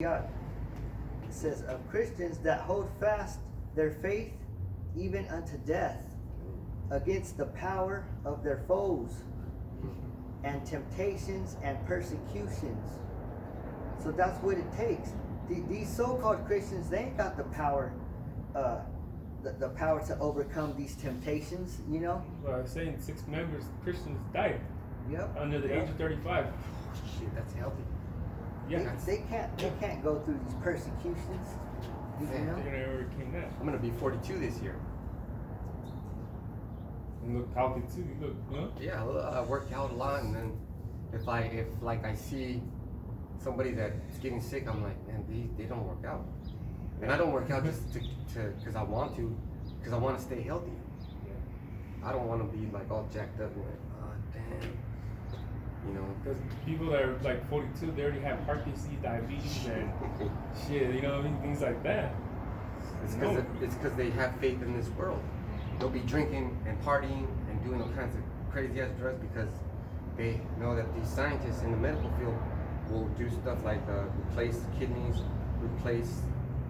God. It says of Christians that hold fast their faith even unto death against the power of their foes and temptations and persecutions. So that's what it takes. These so-called Christians, they ain't got the power, the power to overcome these temptations, you know? Well, I was saying 6 members, Christians died. Yep. Under the age of 35. Shit, that's healthy. Yeah. They can't go through these persecutions. You know? They're gonna overcome that. I'm gonna be 42 this year. And look healthy too. You look, huh? Yeah, I work out a lot, and then if I see somebody that's getting sick, I'm like, man, they don't work out, and I don't work out just to because I want to, because I want to stay healthy. I don't want to be like all jacked up and like, oh damn, you know. Because people that are like 42, they already have heart disease, diabetes, and shit, you know, things like that. It's because they have faith in this world. They'll be drinking and partying and doing all kinds of crazy ass drugs because they know that these scientists in the medical field will do stuff like replace kidneys, replace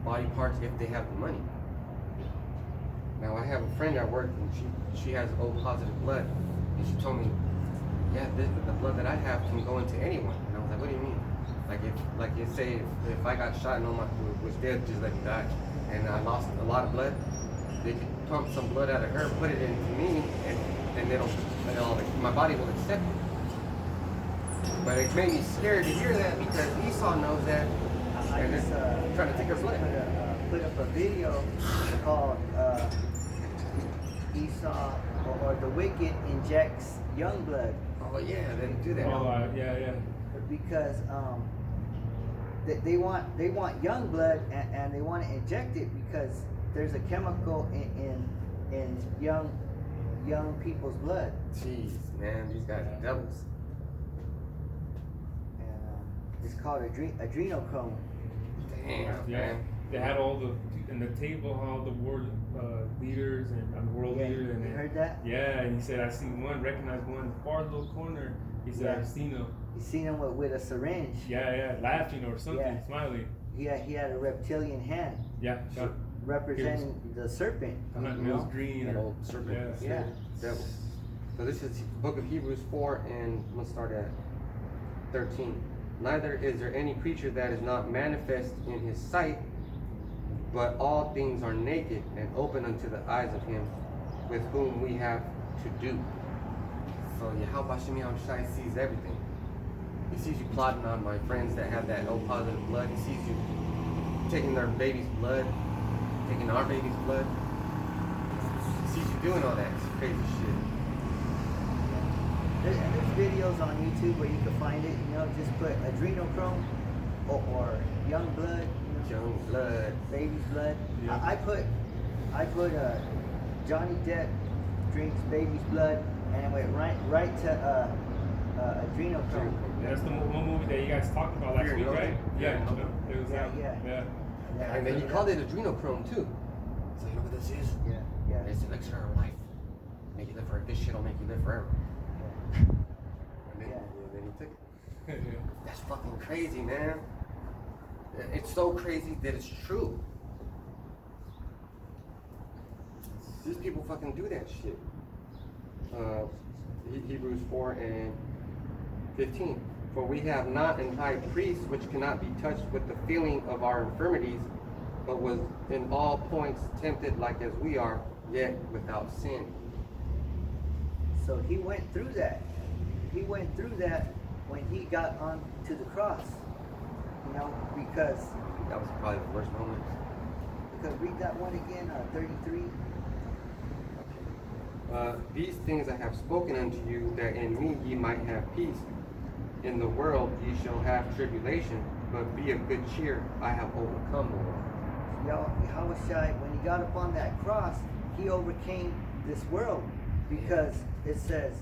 body parts if they have the money. Now I have a friend at work and she has O positive blood, and she told me, yeah, the blood that I have can go into anyone. And I was like, what do you mean? Like if say if I got shot and was dead, just let me die, and I lost a lot of blood, they could pump some blood out of her, put it into me, and my body will accept it. But it made me scared to hear that because Esau knows that, and just, they're trying to take her blood. Put up a video called Esau or the wicked injects young blood. Oh yeah, they do that. Oh, yeah. Because they want young blood and they want to inject it because there's a chemical in young people's blood. Jeez, man, these guys are devils. And it's called adrenochrome. Damn, Yeah. man. They had all in the table, all the world leaders and world leaders. And you heard that? Yeah, and he said, I see one, recognized one in the far little corner. He said, Yeah. I've seen him. You seen him with a syringe. Yeah, laughing or something, Yeah. smiling. He had a reptilian hand Yeah, representing the serpent. it was you know? green. That Or, old serpent. Yeah. Devil. So this is Book of Hebrews 4, and let's start at 13. Neither is there any creature that is not manifest in his sight, but all things are naked and open unto the eyes of him with whom we have to do. So Yahweh Shemi Shai sees everything. He sees you plotting on my friends that have that O positive blood. He sees you taking their baby's blood, taking our baby's blood. He sees you doing all that crazy shit. There's videos on YouTube where you can find it. You know, just put adrenochrome or young blood. You know, Young blood. baby's blood. Yeah. I put Johnny Depp drinks baby's blood, and it went right to adrenochrome. That's the one movie that you guys talked about last Fear week, and right? Loathing. Yeah, Yeah. it was that. Yeah. Yeah. And then he called it adrenochrome too. So you know what this is? Yeah. It's the elixir of life. Make you live forever. This shit'll make you live forever. And then he took it. Yeah. That's fucking crazy, man. It's so crazy that it's true. These people fucking do that shit. Hebrews 4 and 15. For we have not an high priest which cannot be touched with the feeling of our infirmities, but was in all points tempted like as we are, yet without sin. So he went through that. He went through that when he got on to the cross. You know, because That was probably the worst moment. read that one again, 33. These things I have spoken unto you, that in me ye might have peace. In the world ye shall have tribulation, but be of good cheer. I have overcome the world. Yahushua, when he got up on that cross, he overcame this world, because it says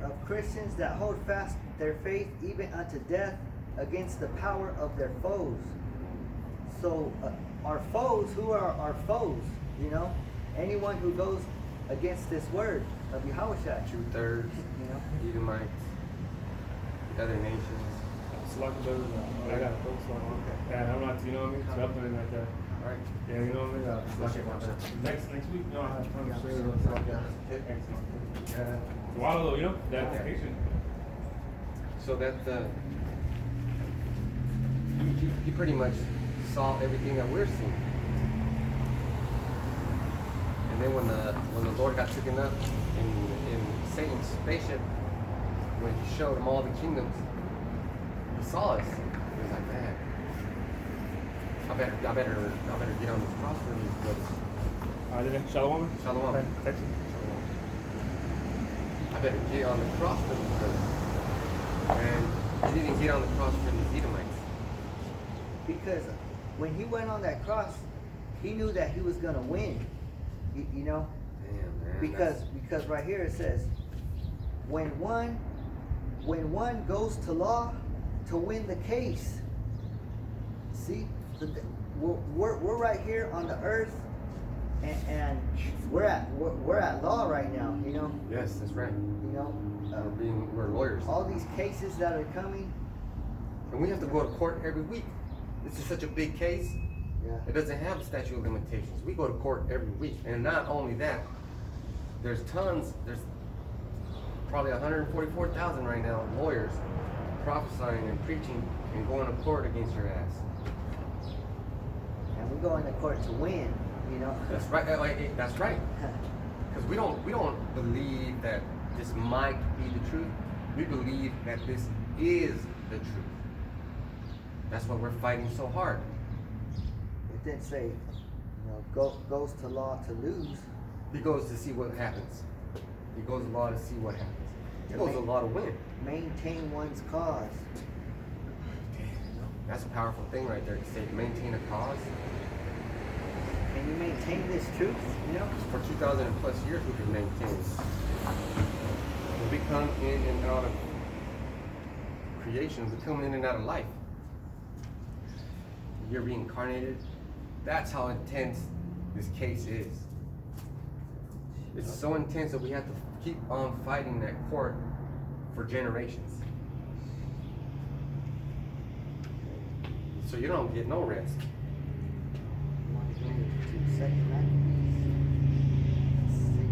of Christians that hold fast their faith even unto death against the power of their foes. So our foes, who are our foes? You know, anyone who goes against this word of Yahushua. 2/3, You know, Edomites, the other nations. Slack does. I got a coach Slack. Okay. Yeah, I'm not, you know what I mean? Something like that. Alright. Yeah, you know what I mean? Next week, you know, I have time to share it. Yeah. It's a while though, you know, the application. So that he pretty much saw everything that we're seeing. And then when the Lord got taken up in Satan's spaceship, when he showed him all the kingdoms, he saw us. He was like, man, I better get on this cross for these brothers. Shalom. Shalom. Okay, text me. I better get on the cross for these brothers. And he didn't get on the cross for these Edomites. Because when he went on that cross, he knew that he was gonna win. You know? Damn, man. Because right here it says, when one goes to law to win the case. See, we're right here on the earth, and we're at law right now. You know. Yes, that's right. You know. We're lawyers. All these cases that are coming. And we have to go to court every week. This is such a big case. Yeah. It doesn't have a statute of limitations. We go to court every week. And not only that, there's probably 144,000 right now lawyers prophesying and preaching and going to court against your ass. And we're going to court to win, you know. That's right. That's right. Because we don't believe that this might be the truth. We believe that this is the truth. That's why we're fighting so hard. It didn't say, you know, goes to law to lose. He goes to see what happens. He goes to law to see what happens. He goes to law to win. Maintain one's cause. That's a powerful thing right there. To say maintain a cause. Can you maintain this truth? You know. For 2,000 plus years, we can maintain it. When we come in and out of creation, we come in and out of life. You're reincarnated. That's how intense this case is. It's so intense that we have to keep on fighting that court for generations. So you don't get no rest. Second Maccabees 16.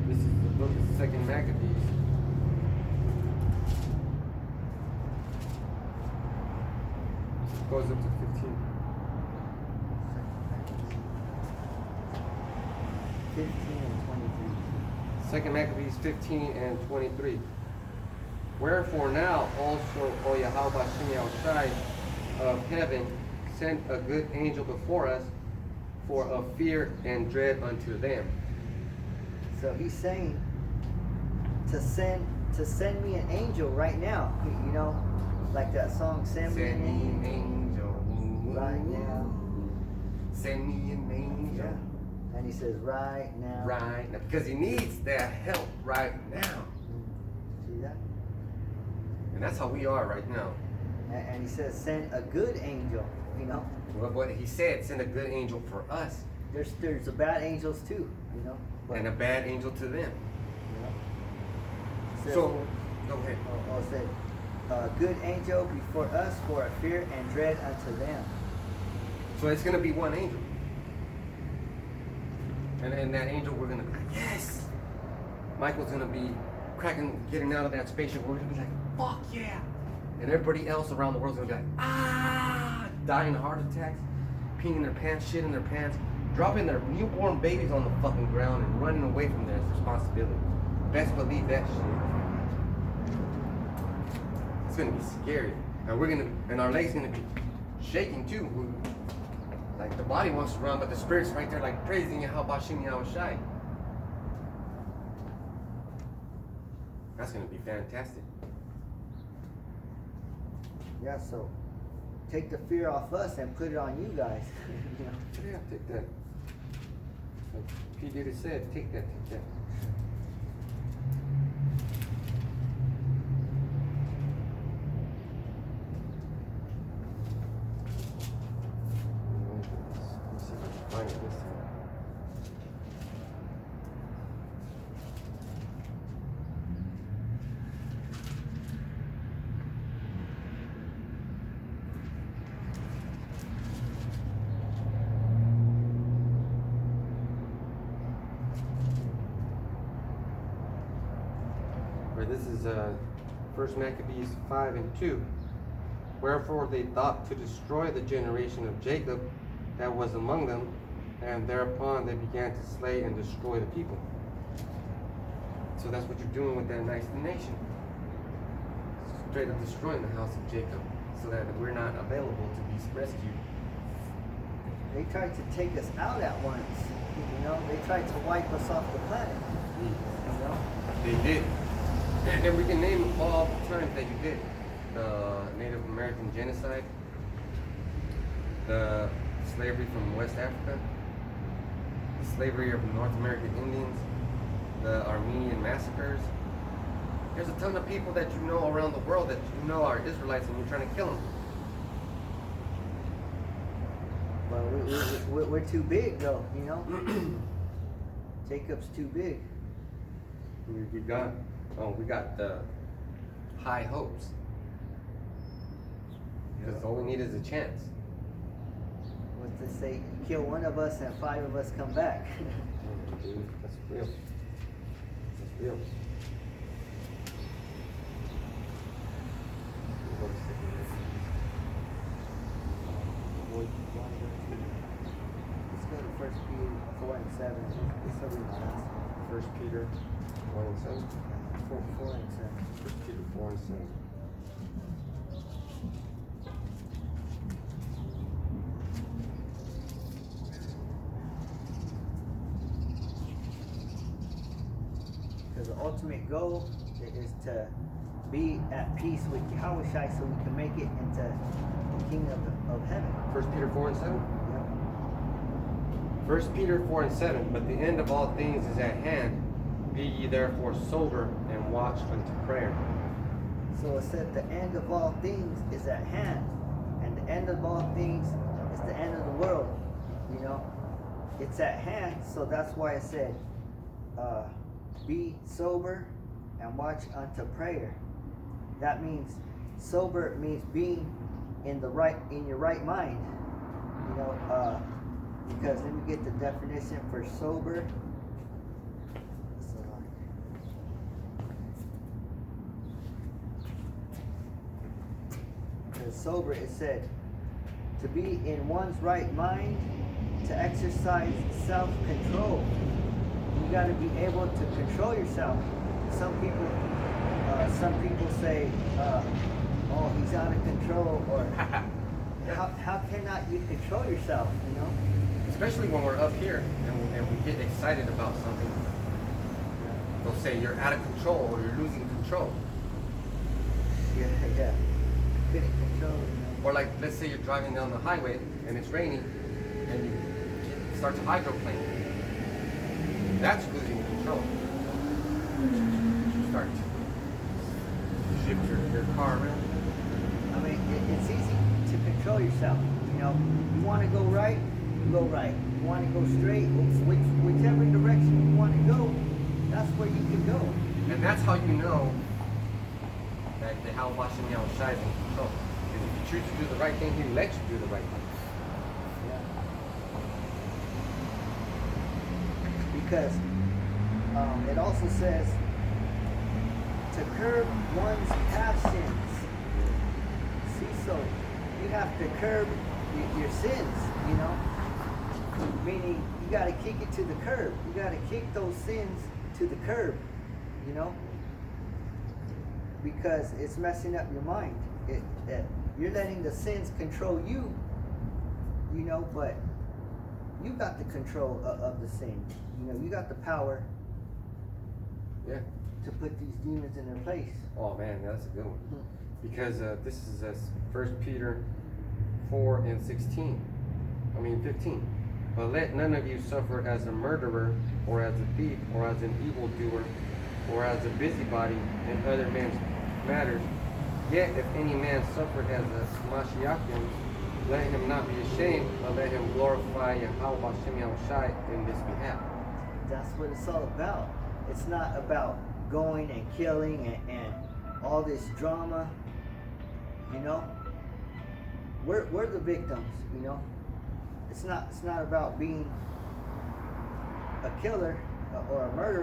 This is the book of 2nd Maccabees. Goes up to 15. 15 and 23. 2nd Maccabees 15 and 23. Wherefore now also, O Yahweh Shai of heaven, send a good angel before us, for of fear and dread unto them. So he's saying to send me an angel right now. You know, like that song, send me an angel right now. Send me an angel. Yeah. And he says right now. Right now. Because he needs that help right now. See that? And that's how we are right now. And he says send a good angel, you know. Well, what he said, send a good angel for us. There's the bad angels too, you know. But, And a bad angel to them. you know, says, So, go ahead. I'll say, a good angel before us for a fear and dread unto them. So it's going to be one angel. And that angel, we're going to be like, yes! Michael's going to be getting out of that spaceship. We're going to be like, fuck yeah! And everybody else around the world's going to be like, ah! Dying of heart attacks, peeing in their pants, shit in their pants, dropping their newborn babies on the fucking ground and running away from their responsibility. Best believe that shit. It's going to be scary. And our legs going to be shaking too. Like the body wants to run, but the spirit's right there like praising Yahweh Bashim Yahweh Shai. That's gonna be fantastic. Yeah, so take the fear off us and put it on you guys. You know? Yeah, take that. Like P. Diddy said, take that, take that. Let's see if I can find it this time. this is 1 Maccabees 5:2. Wherefore they thought to destroy the generation of Jacob that was among them, and thereupon they began to slay and destroy the people. So that's what you're doing with that nice nation. Straight up destroying the house of Jacob, so that we're not available to be rescued. They tried to take us out at once. You know, they tried to wipe us off the planet. You know, They did. And we can name all the times that you did. The Native American genocide, the slavery from West Africa, the slavery of North American Indians, the Armenian massacres. There's a ton of people that you know around the world that you know are Israelites and you're trying to kill them. well, we're too big, though. You know, Jacob's too big. We got the high hopes. Because all we need is a chance. What's they say? You kill one of us and 5 of us come back. Dude, that's real. That's real. Let's go to 1 Peter 4:7. This will be my last one. 1 Peter 4:7. 4:7. 1 Peter 4:7. Because the ultimate goal is to be at peace with Yahweh so we can make it into the kingdom of heaven. 1 Peter 4:7. Yep. 1 Peter 4:7. But the end of all things is at hand. Be ye therefore sober and watch unto prayer. So it said the end of all things is at hand. And the end of all things is the end of the world. You know? It's at hand, so that's why it said be sober and watch unto prayer. That means sober means being in your right mind. You know, because let me get the definition for sober. Because sober, it said to be in one's right mind, to exercise self-control. You got to be able to control yourself. Some people say, "Oh, he's out of control," or how cannot you control yourself? You know, Especially when we're up here and we get excited about something. They'll say you're out of control or you're losing control. yeah, couldn't control. You know? Or like, let's say you're driving down the highway and it's raining and you start to hydroplane. That's losing control. You start to shift your car around. I mean, it's easy to control yourself. You know, you want to go right, you go right. You want to go straight, whichever direction you want to go, that's where you can go. And that's how you know that the How Washing Shai is in control. Because if you choose to do the right thing, he lets you do the right thing. Because it also says to curb one's passions. See, so you have to curb your sins, you know? Meaning you got to kick it to the curb. You got to kick those sins to the curb, you know? Because it's messing up your mind. You're letting the sins control you, you know, but you got the control of the sin. You know, you got the power to put these demons in their place. Oh man, that's a good one. Because this is 1 Peter 4:15. But let none of you suffer as a murderer, or as a thief, or as an evildoer, or as a busybody in other men's matters. Yet if any man suffer as a Mashiachim, let him not be ashamed, but let him glorify Yahweh Hashem Shai in this behalf. That's what it's all about. It's not about going and killing and all this drama. You know, we're the victims. You know, it's not about being a killer or a murderer.